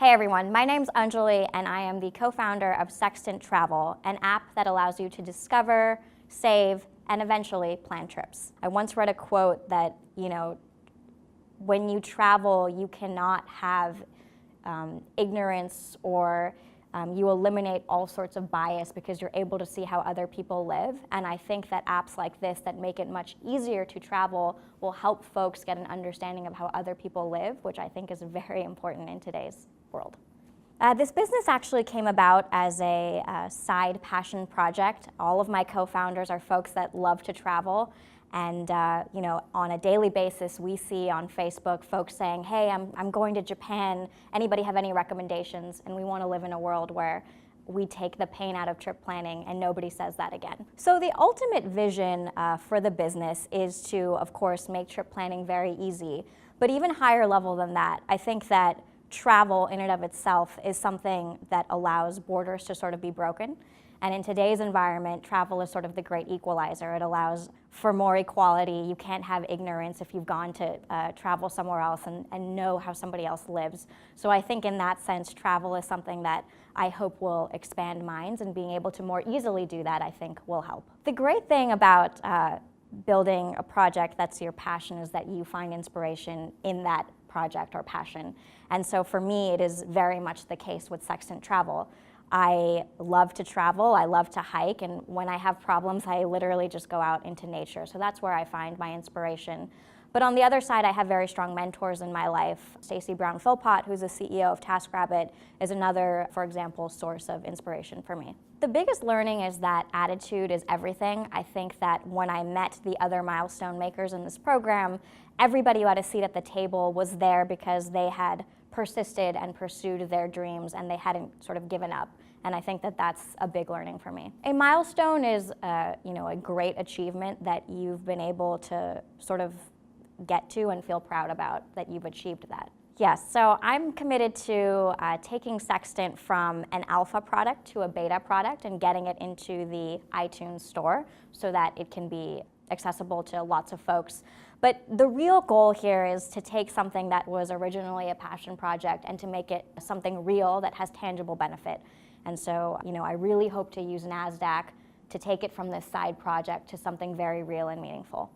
Hey everyone, my name's Anjali and I am the co-founder of Sextant Travel, an app that allows you to discover, save, and eventually plan trips. I once read a quote that, when you travel, you cannot have ignorance or you eliminate all sorts of bias because you're able to see how other people live. And I think that apps like this that make it much easier to travel will help folks get an understanding of how other people live, which I think is very important in today's world. This business actually came about as a side passion project. All of my co-founders are folks that love to travel. And on a daily basis, we see on Facebook folks saying, hey, I'm going to Japan. Anybody have any recommendations? And we want to live in a world where we take the pain out of trip planning and nobody says that again. So the ultimate vision for the business is to, of course, make trip planning very easy. But even higher level than that, I think that travel in and of itself is something that allows borders to sort of be broken. And in today's environment, travel is sort of the great equalizer. It allows for more equality. You can't have ignorance if you've gone to travel somewhere else and know how somebody else lives. So I think in that sense, travel is something that I hope will expand minds, and being able to more easily do that, I think, will help. The great thing about building a project that's your passion is that you find inspiration in that project or passion. And so for me, it is very much the case with Sextant Travel. I love to travel, I love to hike, and when I have problems, I literally just go out into nature. So that's where I find my inspiration. But on the other side, I have very strong mentors in my life. Stacy Brown-Philpott, who's the CEO of TaskRabbit, is another, for example, source of inspiration for me. The biggest learning is that attitude is everything. I think that when I met the other Milestone Makers in this program, everybody who had a seat at the table was there because they had persisted and pursued their dreams and they hadn't sort of given up. And I think that that's a big learning for me. A milestone is a great achievement that you've been able to sort of get to and feel proud about that you've achieved that. Yes, so I'm committed to taking Sextant from an alpha product to a beta product and getting it into the iTunes store so that it can be accessible to lots of folks. But the real goal here is to take something that was originally a passion project and to make it something real that has tangible benefit. And so, I really hope to use NASDAQ to take it from this side project to something very real and meaningful.